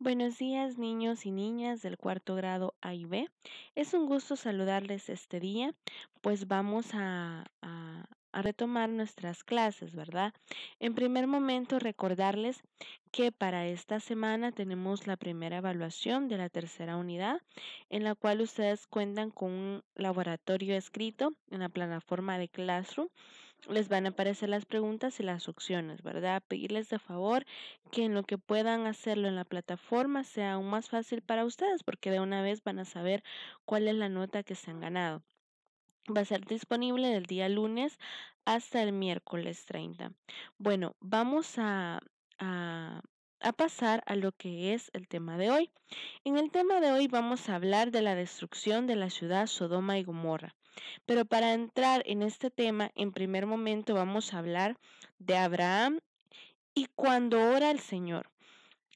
Buenos días, niños y niñas del cuarto grado A y B. Es un gusto saludarles este día, pues vamos a retomar nuestras clases, ¿verdad? En primer momento, recordarles que para esta semana tenemos la primera evaluación de la tercera unidad, en la cual ustedes cuentan con un laboratorio escrito en la plataforma de Classroom. Les van a aparecer las preguntas y las opciones, ¿verdad? Pedirles de favor que en lo que puedan hacerlo en la plataforma sea aún más fácil para ustedes, porque de una vez van a saber cuál es la nota que se han ganado. Va a ser disponible del día lunes hasta el miércoles 30. Bueno, vamos a, a pasar a lo que es el tema de hoy. En el tema de hoy vamos a hablar de la destrucción de la ciudad Sodoma y Gomorra. Pero para entrar en este tema, en primer momento vamos a hablar de Abraham y cuando ora al Señor.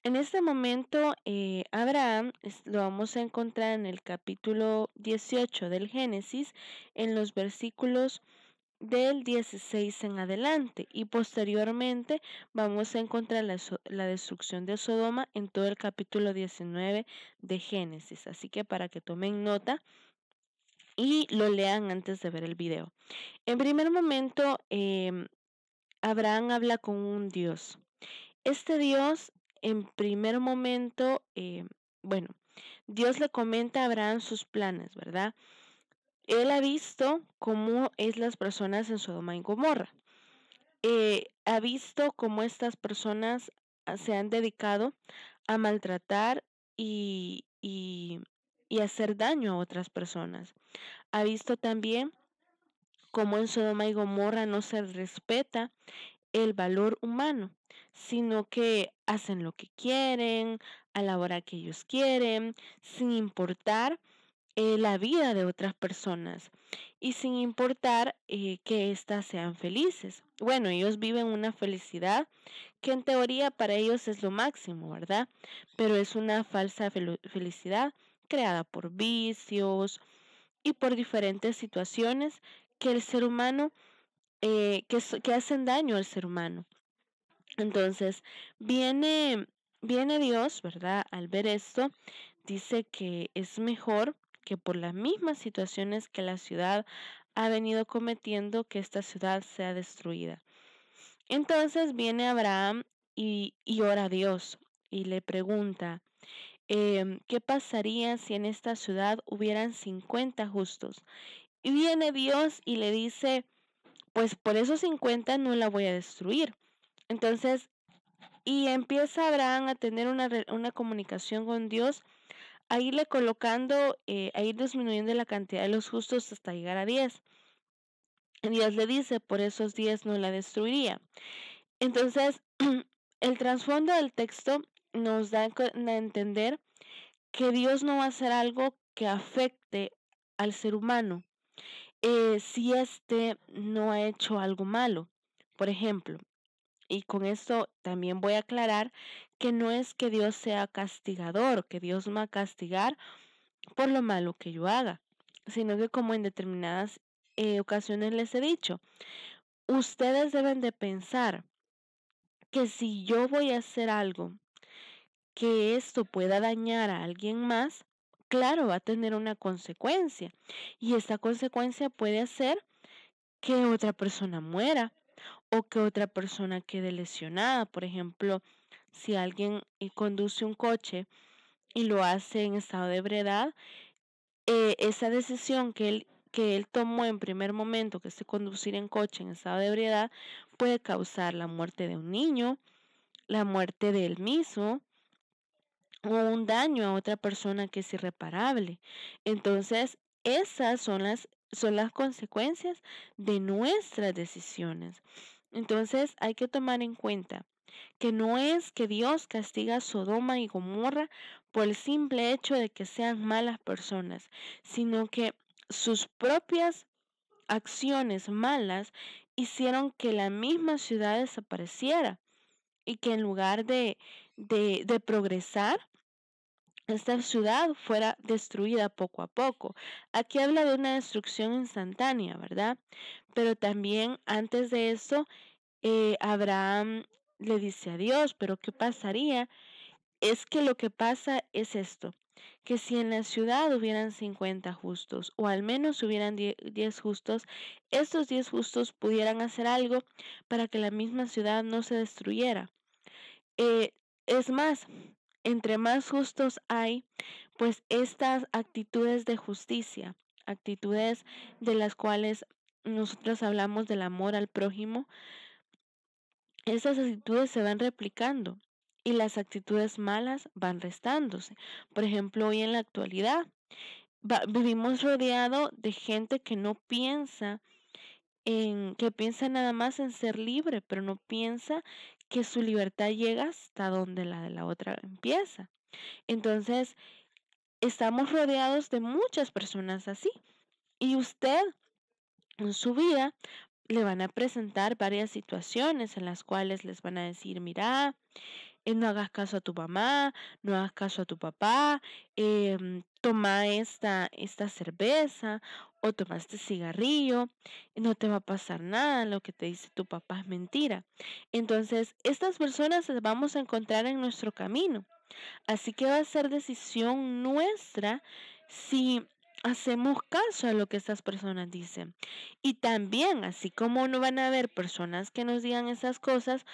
En este momento, Abraham lo vamos a encontrar en el capítulo 18 del Génesis, en los versículos del 16 en adelante, y posteriormente vamos a encontrar la destrucción de Sodoma en todo el capítulo 19 de Génesis. Así que para que tomen nota y lo lean antes de ver el video. En primer momento, Abraham habla con un Dios. Este Dios, en primer momento, bueno, Dios le comenta a Abraham sus planes, ¿verdad? Él ha visto cómo es las personas en Sodoma y Gomorra. Ha visto cómo estas personas se han dedicado a maltratar y hacer daño a otras personas. Ha visto también cómo en Sodoma y Gomorra no se respeta el valor humano, sino que hacen lo que quieren, a la hora que ellos quieren, sin importar la vida de otras personas y sin importar que éstas sean felices. Bueno, ellos viven una felicidad que en teoría para ellos es lo máximo, ¿verdad? Pero es una falsa felicidad creada por vicios y por diferentes situaciones que el ser humano, que hacen daño al ser humano. Entonces, viene, viene Dios, ¿verdad? Al ver esto, dice que es mejor que por las mismas situaciones que la ciudad ha venido cometiendo, que esta ciudad sea destruida. Entonces viene Abraham y ora a Dios y le pregunta, ¿qué pasaría si en esta ciudad hubieran 50 justos? Y viene Dios y le dice, pues por esos 50 no la voy a destruir. Entonces, y empieza Abraham a tener una comunicación con Dios, a irle colocando, a ir disminuyendo la cantidad de los justos hasta llegar a 10. Dios le dice, por esos 10 no la destruiría. Entonces, el trasfondo del texto nos da a entender que Dios no va a hacer algo que afecte al ser humano si éste no ha hecho algo malo. Por ejemplo, y con esto también voy a aclarar que no es que Dios sea castigador, que Dios me va a castigar por lo malo que yo haga, sino que como en determinadas ocasiones les he dicho, ustedes deben de pensar que si yo voy a hacer algo que esto pueda dañar a alguien más, claro, va a tener una consecuencia. Y esta consecuencia puede ser que otra persona muera o que otra persona quede lesionada. Por ejemplo, si alguien conduce un coche y lo hace en estado de ebriedad, esa decisión que él tomó en primer momento, que es conducir en coche en estado de ebriedad, puede causar la muerte de un niño, la muerte de él mismo o un daño a otra persona que es irreparable. Entonces, esas son las consecuencias de nuestras decisiones. Entonces, hay que tomar en cuenta que no es que Dios castiga a Sodoma y Gomorra por el simple hecho de que sean malas personas, sino que sus propias acciones malas hicieron que la misma ciudad desapareciera y que en lugar de progresar, esta ciudad fuera destruida poco a poco. Aquí habla de una destrucción instantánea, ¿verdad? Pero también antes de eso, Abraham le dice a Dios, pero ¿qué pasaría Es que lo que pasa es esto, que si en la ciudad hubieran 50 justos, o al menos hubieran 10 justos, estos 10 justos pudieran hacer algo para que la misma ciudad no se destruyera. Eh, es más, entre más justos hay, pues estas actitudes de justicia, actitudes de las cuales nosotros hablamos del amor al prójimo, esas actitudes se van replicando y las actitudes malas van restándose. Por ejemplo, hoy en la actualidad vivimos rodeado de gente que no piensa que piensa nada más en ser libre, pero no piensa que su libertad llega hasta donde la de la otra empieza. Entonces, estamos rodeados de muchas personas así. Y usted en su vida le van a presentar varias situaciones en las cuales les van a decir, mira, no hagas caso a tu mamá, no hagas caso a tu papá, toma esta cerveza o toma este cigarrillo, no te va a pasar nada, lo que te dice tu papá es mentira. Entonces, estas personas las vamos a encontrar en nuestro camino. Así que va a ser decisión nuestra si hacemos caso a lo que estas personas dicen. Y también, así como no van a haber personas que nos digan esas cosas,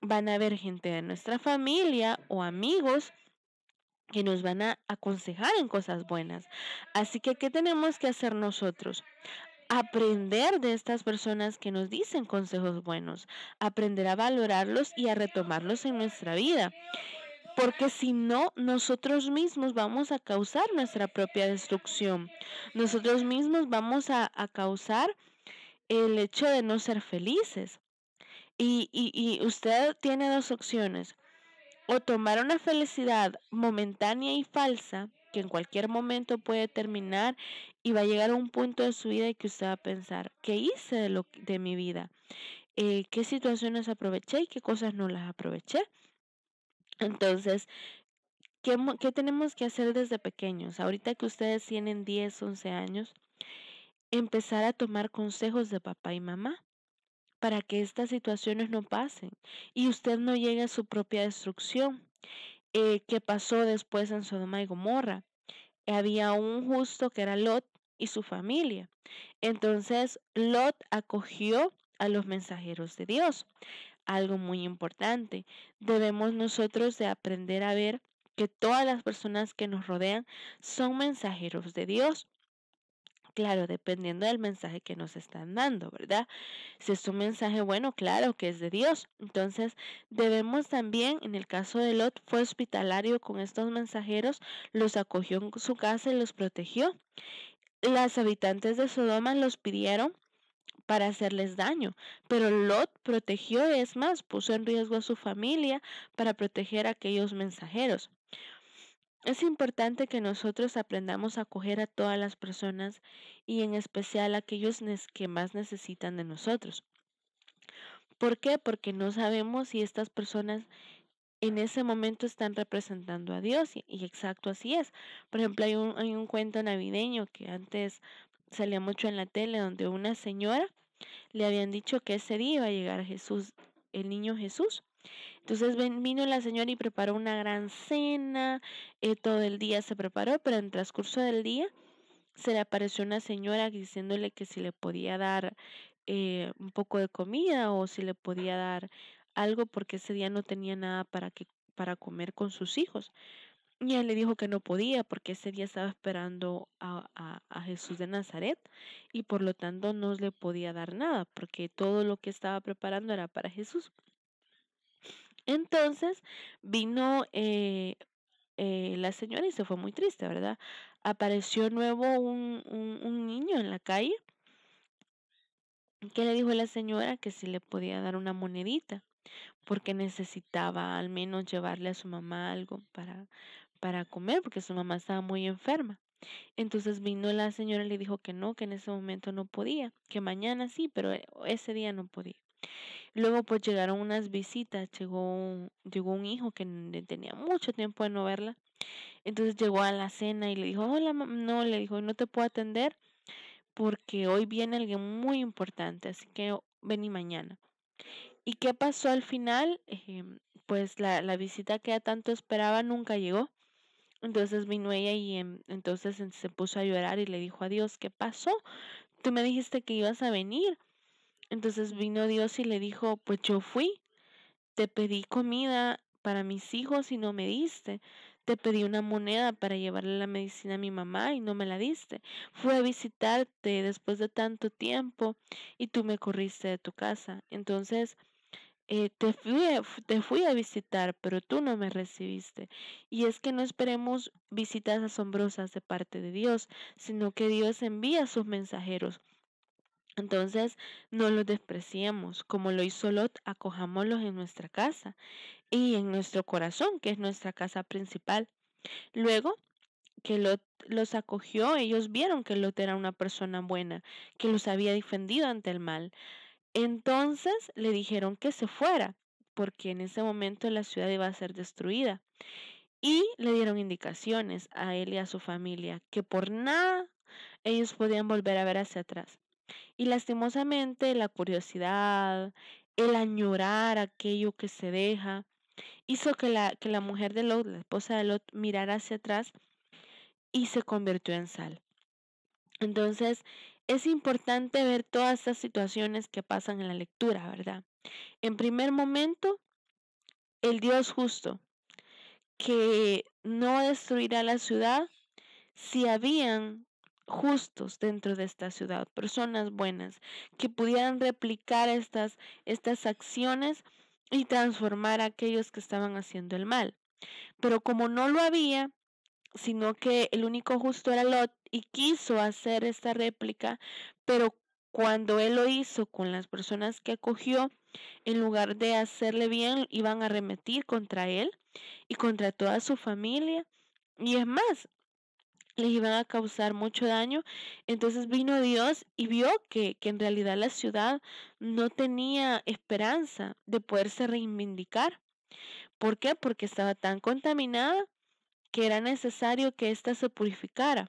van a haber gente de nuestra familia o amigos que nos van a aconsejar en cosas buenas. Así que, ¿qué tenemos que hacer nosotros? Aprender de estas personas que nos dicen consejos buenos, aprender a valorarlos y a retomarlos en nuestra vida. Porque si no, nosotros mismos vamos a causar nuestra propia destrucción. Nosotros mismos vamos a causar el hecho de no ser felices. Y usted tiene dos opciones. O tomar una felicidad momentánea y falsa, que en cualquier momento puede terminar y va a llegar a un punto de su vida y que usted va a pensar, ¿qué hice de mi vida? ¿Qué situaciones aproveché y qué cosas no las aproveché? Entonces, ¿qué tenemos que hacer desde pequeños? Ahorita que ustedes tienen 10, 11 años, empezar a tomar consejos de papá y mamá para que estas situaciones no pasen y usted no llegue a su propia destrucción. ¿Qué pasó después en Sodoma y Gomorra? Había un justo que era Lot y su familia. Entonces Lot acogió a los mensajeros de Dios. Algo muy importante. Debemos nosotros de aprender a ver que todas las personas que nos rodean son mensajeros de Dios. Claro, dependiendo del mensaje que nos están dando, ¿verdad? Si es un mensaje bueno, claro que es de Dios. Entonces, debemos también, en el caso de Lot, fue hospitalario con estos mensajeros, los acogió en su casa y los protegió. Las habitantes de Sodoma los pidieron para hacerles daño, pero Lot protegió, es más, puso en riesgo a su familia para proteger a aquellos mensajeros. Es importante que nosotros aprendamos a acoger a todas las personas y en especial a aquellos que más necesitan de nosotros. ¿Por qué? Porque no sabemos si estas personas en ese momento están representando a Dios y exacto así es. Por ejemplo, hay un cuento navideño que antes salía mucho en la tele donde una señora le habían dicho que ese día iba a llegar Jesús, el niño Jesús. Entonces vino la señora y preparó una gran cena, todo el día se preparó, pero en el transcurso del día se le apareció una señora diciéndole que si le podía dar un poco de comida o si le podía dar algo porque ese día no tenía nada para comer con sus hijos. Y él le dijo que no podía porque ese día estaba esperando a Jesús de Nazaret y por lo tanto no le podía dar nada porque todo lo que estaba preparando era para Jesús. Entonces vino la señora y se fue muy triste, ¿verdad? Apareció nuevo un niño en la calle que le dijo a la señora que si le podía dar una monedita porque necesitaba al menos llevarle a su mamá algo para comer porque su mamá estaba muy enferma. Entonces vino la señora y le dijo que no, que en ese momento no podía, que mañana sí, pero ese día no podía. Luego pues llegaron unas visitas, llegó un hijo que tenía mucho tiempo de no verla. Entonces llegó a la cena y le dijo, hola, no, le dijo, no te puedo atender porque hoy viene alguien muy importante, así que vení mañana. ¿Y qué pasó al final? Pues la visita que ella tanto esperaba nunca llegó. Entonces vino ella y entonces se puso a llorar y le dijo a Dios, ¿qué pasó? Tú me dijiste que ibas a venir. Entonces vino Dios y le dijo, pues yo fui, te pedí comida para mis hijos y no me diste. Te pedí una moneda para llevarle la medicina a mi mamá y no me la diste. Fui a visitarte después de tanto tiempo y tú me corriste de tu casa. Entonces te fui a visitar, pero tú no me recibiste. Y es que no esperemos visitas asombrosas de parte de Dios, sino que Dios envía sus mensajeros. Entonces, no los despreciemos, como lo hizo Lot, acojámoslos en nuestra casa y en nuestro corazón, que es nuestra casa principal. Luego que Lot los acogió, ellos vieron que Lot era una persona buena, que los había defendido ante el mal. Entonces le dijeron que se fuera, porque en ese momento la ciudad iba a ser destruida. Y le dieron indicaciones a él y a su familia que por nada ellos podían volver a ver hacia atrás. Y lastimosamente la curiosidad, el añorar aquello que se deja, hizo que la mujer de Lot, la esposa de Lot, mirara hacia atrás y se convirtió en sal. Entonces, es importante ver todas estas situaciones que pasan en la lectura, ¿verdad? En primer momento, el Dios justo, que no destruirá la ciudad si habían justos dentro de esta ciudad, personas buenas, que pudieran replicar estas acciones y transformar a aquellos que estaban haciendo el mal. Pero como no lo había, sino que el único justo era Lot y quiso hacer esta réplica, pero cuando él lo hizo con las personas que acogió, en lugar de hacerle bien, iban a arremetir contra él y contra toda su familia. Y es más, les iban a causar mucho daño. Entonces vino Dios y vio que en realidad la ciudad no tenía esperanza de poderse reivindicar. ¿Por qué? Porque estaba tan contaminada que era necesario que ésta se purificara.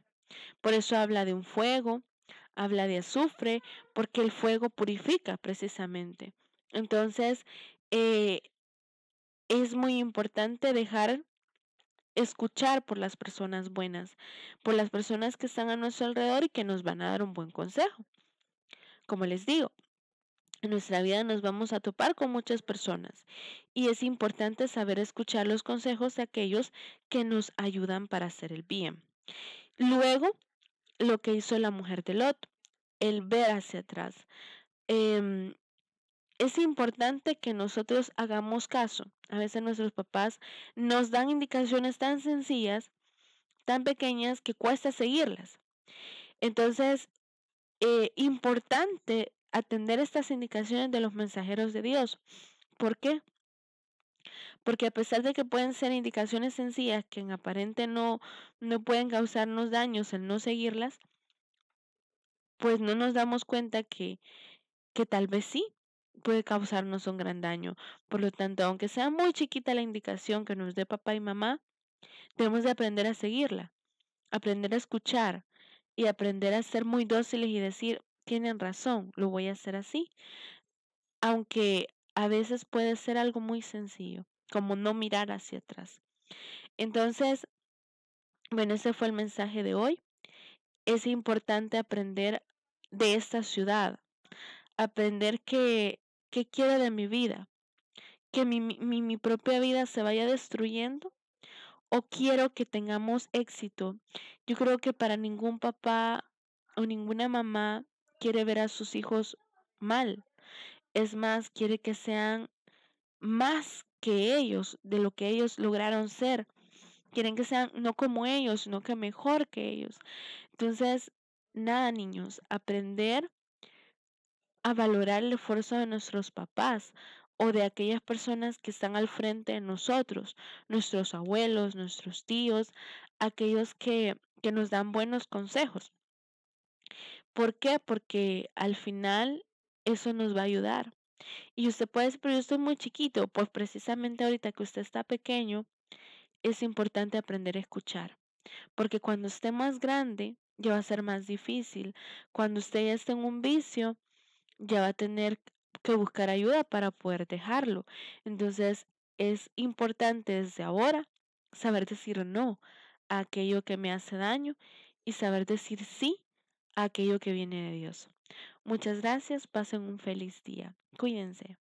Por eso habla de un fuego, habla de azufre, porque el fuego purifica precisamente. Entonces, eh, es muy importante dejar escuchar por las personas buenas, por las personas que están a nuestro alrededor y que nos van a dar un buen consejo. Como les digo, en nuestra vida nos vamos a topar con muchas personas y es importante saber escuchar los consejos de aquellos que nos ayudan para hacer el bien. Luego, lo que hizo la mujer de Lot, el ver hacia atrás. Em, es importante que nosotros hagamos caso. A veces nuestros papás nos dan indicaciones tan sencillas, tan pequeñas, que cuesta seguirlas. Entonces, importante atender estas indicaciones de los mensajeros de Dios. ¿Por qué? Porque a pesar de que pueden ser indicaciones sencillas que en aparente no pueden causarnos daños el no seguirlas, pues no nos damos cuenta que tal vez sí puede causarnos un gran daño. Por lo tanto, aunque sea muy chiquita la indicación que nos dé papá y mamá, debemos de aprender a seguirla, aprender a escuchar y aprender a ser muy dóciles y decir, tienen razón, lo voy a hacer así. Aunque a veces puede ser algo muy sencillo, como no mirar hacia atrás. Entonces, bueno, ese fue el mensaje de hoy. Es importante aprender de esta ciudad, aprender qué quiero de mi vida, que mi propia vida se vaya destruyendo o quiero que tengamos éxito. Yo creo que para ningún papá o ninguna mamá quiere ver a sus hijos mal. Es más, quiere que sean más que ellos, de lo que ellos lograron ser. Quieren que sean no como ellos, sino que mejor que ellos. Entonces, nada, niños, aprender a valorar el esfuerzo de nuestros papás o de aquellas personas que están al frente de nosotros, nuestros abuelos, nuestros tíos, aquellos que nos dan buenos consejos. ¿Por qué? Porque al final eso nos va a ayudar. Y usted puede decir, pero yo estoy muy chiquito. Pues precisamente ahorita que usted está pequeño, es importante aprender a escuchar. Porque cuando esté más grande, ya va a ser más difícil. Cuando usted ya esté en un vicio, ya va a tener que buscar ayuda para poder dejarlo. Entonces es importante desde ahora saber decir no a aquello que me hace daño y saber decir sí a aquello que viene de Dios. Muchas gracias, pasen un feliz día. Cuídense.